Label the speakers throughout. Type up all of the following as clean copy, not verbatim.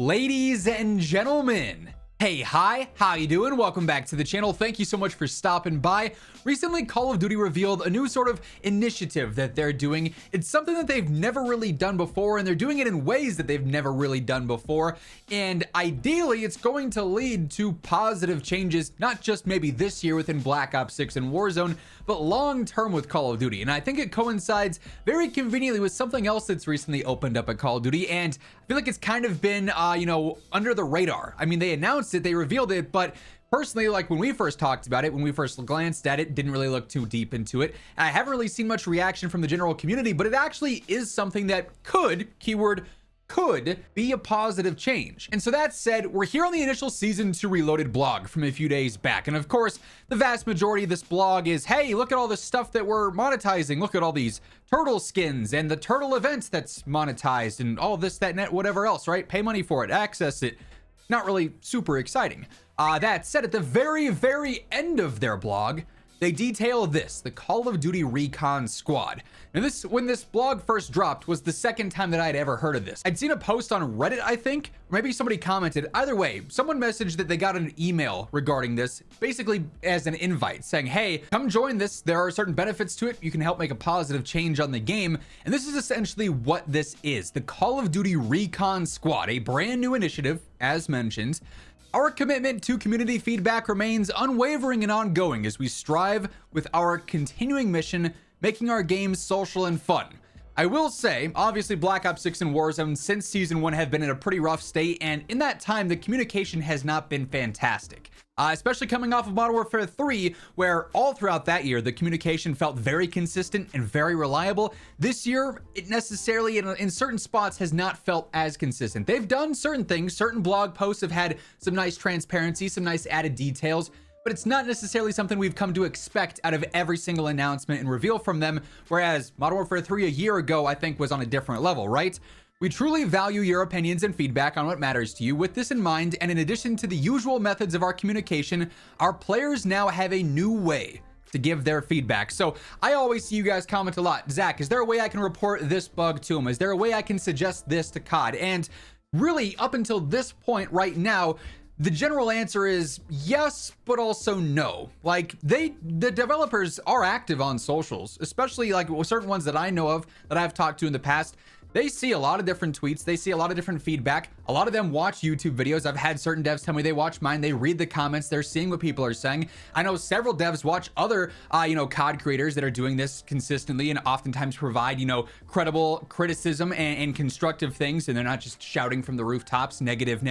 Speaker 1: Ladies and gentlemen, hey, hi, how you doing? Welcome back to the channel. Thank you so much for stopping by. Recently, Call of Duty revealed a new sort of initiative that they're doing. It's something that they've never really done before, and they're doing it in ways that they've never really done before. And ideally, it's going to lead to positive changes, not just maybe this year within Black Ops 6 and Warzone, but long term with Call of Duty. And I think it coincides very conveniently with something else that's recently opened up at Call of Duty. And I feel like it's kind of been, under the radar. I mean, they announced it, they revealed it, but personally, like when we first talked about it, when we first glanced at it, didn't really look too deep into it. I haven't really seen much reaction from the general community, but it actually is something that could, keyword could, be a positive change. And so that said, we're here on the initial Season 2 Reloaded blog from a few days back. And of course, the vast majority of this blog is, hey, look at all the stuff that we're monetizing. Look at all these turtle skins and the turtle events that's monetized and all this, that, net, whatever else, right? Pay money for it, access it. Not really super exciting. That said, at the very end of their blog, they detail this, the Call of Duty Recon Squad. Now when this blog first dropped, was the second time that I'd ever heard of this. I'd seen a post on Reddit, I think, or maybe somebody commented. Either way, someone messaged that they got an email regarding this, basically as an invite, saying, hey, come join this. There are certain benefits to it. You can help make a positive change on the game. And this is essentially what this is, the Call of Duty Recon Squad, a brand new initiative, as mentioned. Our commitment to community feedback remains unwavering and ongoing as we strive with our continuing mission, making our games social and fun. I will say, obviously Black Ops 6 and Warzone since Season 1 have been in a pretty rough state, and in that time, the communication has not been fantastic. Especially coming off of Modern Warfare 3, where all throughout that year, the communication felt very consistent and very reliable. This year, it necessarily, in certain spots, has not felt as consistent. They've done certain things. Certain blog posts have had some nice transparency, some nice added details, but it's not necessarily something we've come to expect out of every single announcement and reveal from them, whereas Modern Warfare 3 a year ago, I think, was on a different level, right? We truly value your opinions and feedback on what matters to you. With this in mind, and in addition to the usual methods of our communication, our players now have a new way to give their feedback. So I always see you guys comment a lot. Zach, is there a way I can report this bug to him? Is there a way I can suggest this to COD? And really, up until this point right now, the general answer is yes, but also no. Like the developers are active on socials, especially like certain ones that I know of that I've talked to in the past. They see a lot of different tweets. They see a lot of different feedback. A lot of them watch YouTube videos. I've had certain devs tell me they watch mine. They read the comments. They're seeing what people are saying. I know several devs watch other, COD creators that are doing this consistently and oftentimes provide, credible criticism and constructive things. And they're not just shouting from the rooftops, negative,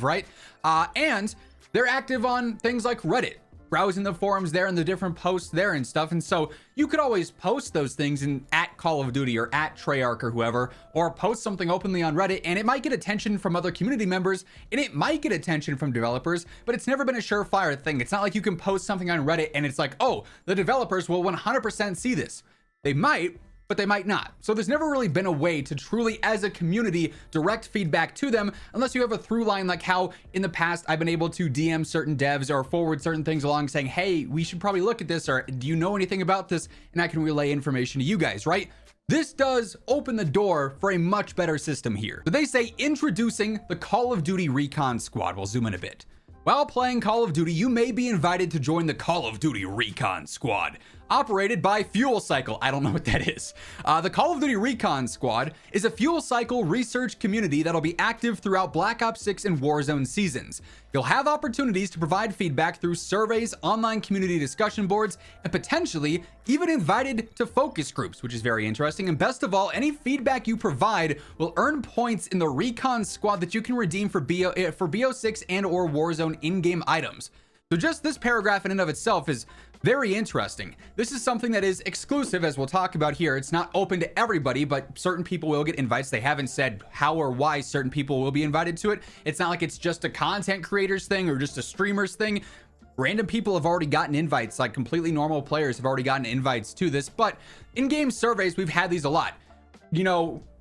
Speaker 1: right? And they're active on things like Reddit, browsing the forums there and the different posts there and stuff. And so you could always post those things in at Call of Duty or at Treyarch or whoever, or post something openly on Reddit, and it might get attention from other community members and it might get attention from developers, but it's never been a surefire thing. It's not like you can post something on Reddit and it's like, oh, the developers will 100% see this. They might, but they might not. So there's never really been a way to truly, as a community, direct feedback to them, unless you have a through line like how in the past I've been able to DM certain devs or forward certain things along saying, hey, we should probably look at this, or do you know anything about this? And I can relay information to you guys, right? This does open the door for a much better system here. So they say introducing the Call of Duty Recon Squad. We'll zoom in a bit. While playing Call of Duty, you may be invited to join the Call of Duty Recon Squad, operated by Fuel Cycle. I don't know what that is. The Call of Duty Recon Squad is a Fuel Cycle research community that'll be active throughout Black Ops 6 and Warzone seasons. You'll have opportunities to provide feedback through surveys, online community discussion boards, and potentially even invited to focus groups, which is very interesting. And best of all, any feedback you provide will earn points in the Recon Squad that you can redeem for BO6 and or Warzone in-game items. So just this paragraph in and of itself is very interesting. This is something that is exclusive, as we'll talk about here. It's not open to everybody, but certain people will get invites. They haven't said how or why certain people will be invited to it. It's not like it's just a content creators thing or just a streamers thing. Random people have already gotten invites, like completely normal players have already gotten invites to this. But in-game surveys, we've had these a lot.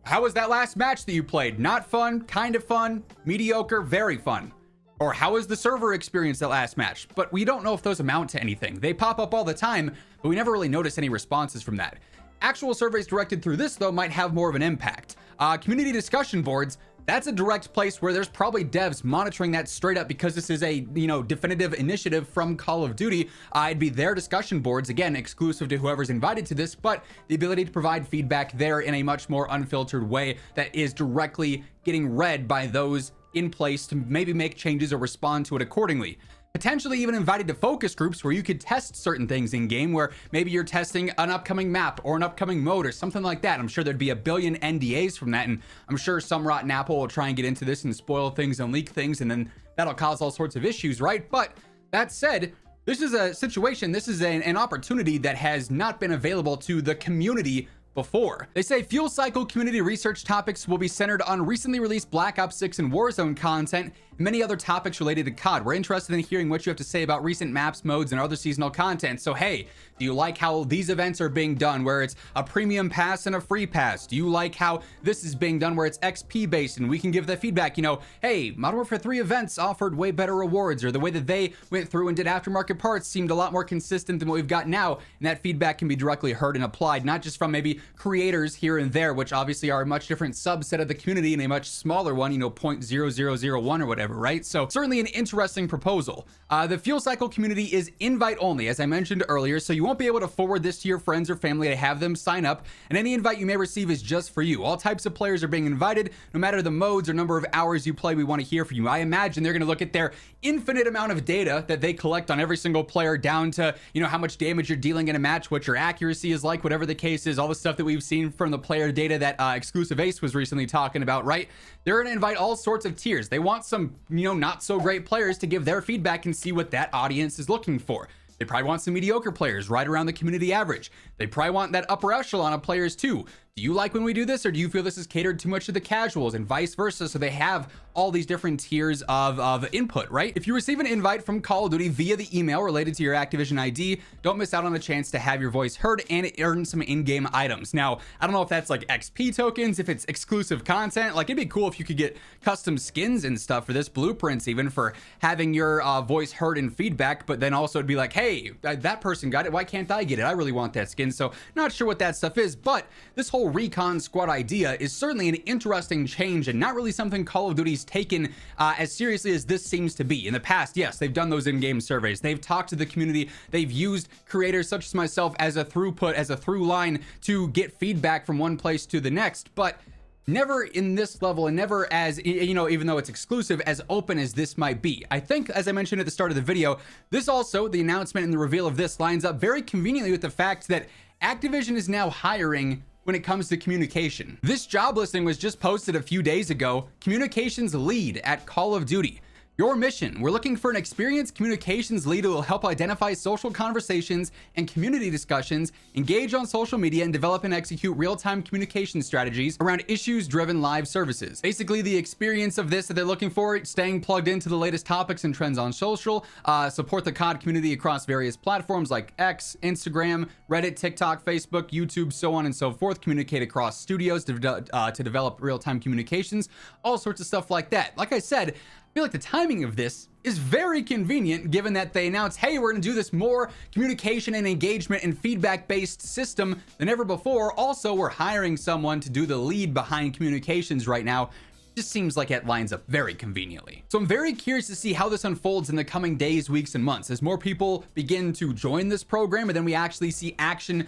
Speaker 1: How was that last match that you played? Not fun, kind of fun, mediocre, very fun. Or how was the server experience that last match? But we don't know if those amount to anything. They pop up all the time, but we never really notice any responses from that. Actual surveys directed through this, though, might have more of an impact. Community discussion boards, that's a direct place where there's probably devs monitoring that straight up, because this is a, you know, definitive initiative from Call of Duty. It'd be their discussion boards, again, exclusive to whoever's invited to this, but the ability to provide feedback there in a much more unfiltered way that is directly getting read by those in place to maybe make changes or respond to it accordingly. Potentially even invited to focus groups where you could test certain things in game, where maybe you're testing an upcoming map or an upcoming mode or something like that. I'm sure there'd be a billion NDAs from that, and I'm sure some rotten apple will try and get into this and spoil things and leak things, and then that'll cause all sorts of issues, right? But that said, this is a situation, this is an opportunity that has not been available to the community before. They say fuel cycle community research topics will be centered on recently released Black Ops 6 and Warzone content and many other topics related to COD. We're interested in hearing what you have to say about recent maps, modes, and other seasonal content. So hey, do you like how these events are being done, where it's a premium pass and a free pass? Do you like how this is being done, where it's XP based and we can give the feedback, you know, hey, Modern Warfare 3 events offered way better rewards, or the way that they went through and did aftermarket parts seemed a lot more consistent than what we've got now. And that feedback can be directly heard and applied, not just from maybe creators here and there, which obviously are a much different subset of the community and a much smaller one, you know, 0.0001 or whatever, right? So certainly an interesting proposal. The fuel cycle community is invite only, as I mentioned earlier, so you won't be able to forward this to your friends or family to have them sign up, and any invite you may receive is just for you. All types of players are being invited, no matter the modes or number of hours you play. We want to hear from you. I imagine they're going to look at their infinite amount of data that they collect on every single player, down to, you know, how much damage you're dealing in a match, what your accuracy is like, whatever the case is, all the stuff that we've seen from the player data that Exclusive Ace was recently talking about, right? They're going to invite all sorts of tiers. They want some, you know, not so great players to give their feedback and see what that audience is looking for. They probably want some mediocre players right around the community average. They probably want that upper echelon of players too. Do you like when we do this, or do you feel this is catered too much to the casuals, and vice versa? So they have all these different tiers of input, right? If you receive an invite from Call of Duty via the email related to your Activision ID, don't miss out on a chance to have your voice heard and earn some in-game items. Now, I don't know if that's like XP tokens, if it's exclusive content. Like, it'd be cool if you could get custom skins and stuff for this, blueprints even, for having your voice heard and feedback, but then also it'd be like, hey, that person got it, why can't I get it? I really want that skin. So not sure what that stuff is, but this whole Recon Squad idea is certainly an interesting change, and not really something Call of Duty's taken as seriously as this seems to be. In the past, yes, they've done those in-game surveys, they've talked to the community, they've used creators such as myself as a throughput, as a through line to get feedback from one place to the next, but never in this level, and never as, you know, even though it's exclusive, as open as this might be. I think, as I mentioned at the start of the video, this also, the announcement and the reveal of this, lines up very conveniently with the fact that Activision is now hiring when it comes to communication. This job listing was just posted a few days ago: communications lead at Call of Duty. Your mission: we're looking for an experienced communications lead who will help identify social conversations and community discussions, engage on social media, and develop and execute real-time communication strategies around issues-driven live services. Basically, the experience of this that they're looking for: staying plugged into the latest topics and trends on social, support the COD community across various platforms like X, Instagram, Reddit, TikTok, Facebook, YouTube, so on and so forth, communicate across studios to develop real-time communications, all sorts of stuff like that. Like I said, I feel like the timing of this is very convenient, given that they announced, hey, we're going to do this more communication and engagement and feedback based system than ever before. Also, we're hiring someone to do the lead behind communications right now. Just seems like it lines up very conveniently. So I'm very curious to see how this unfolds in the coming days, weeks, and months, as more people begin to join this program, and then we actually see action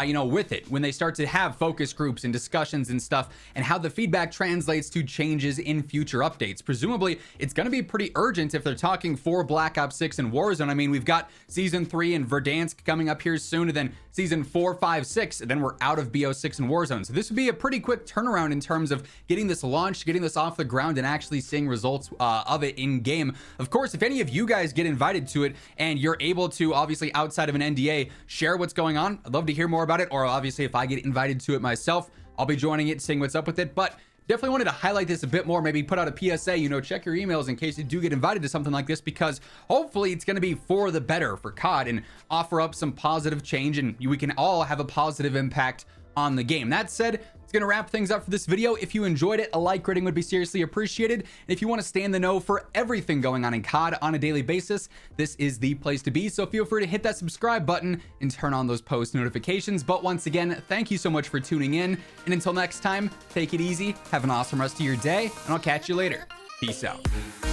Speaker 1: you know, with it, when they start to have focus groups and discussions and stuff, and how the feedback translates to changes in future updates. Presumably, it's going to be pretty urgent if they're talking for Black Ops 6 and Warzone. I mean, we've got Season 3 and Verdansk coming up here soon, and then Season 4, 5, 6, and then we're out of BO6 and Warzone. So this would be a pretty quick turnaround in terms of getting this launched, getting this off the ground, and actually seeing results of it in game. Of course, if any of you guys get invited to it and you're able to, obviously outside of an NDA, share what's going on, I'd love to hear more about it. Or obviously, if I get invited to it myself, I'll be joining it, seeing what's up with it. But definitely wanted to highlight this a bit more, maybe put out a PSA, you know, check your emails in case you do get invited to something like this, because hopefully it's going to be for the better for COD and offer up some positive change, and we can all have a positive impact on the game. That said, It's going to wrap things up for this video. If you enjoyed it, a like rating would be seriously appreciated. And if you want to stay in the know for everything going on in COD on a daily basis, this is the place to be. So feel free to hit that subscribe button and turn on those post notifications. But once again, thank you so much for tuning in. And until next time, take it easy, have an awesome rest of your day, and I'll catch you later. Peace out.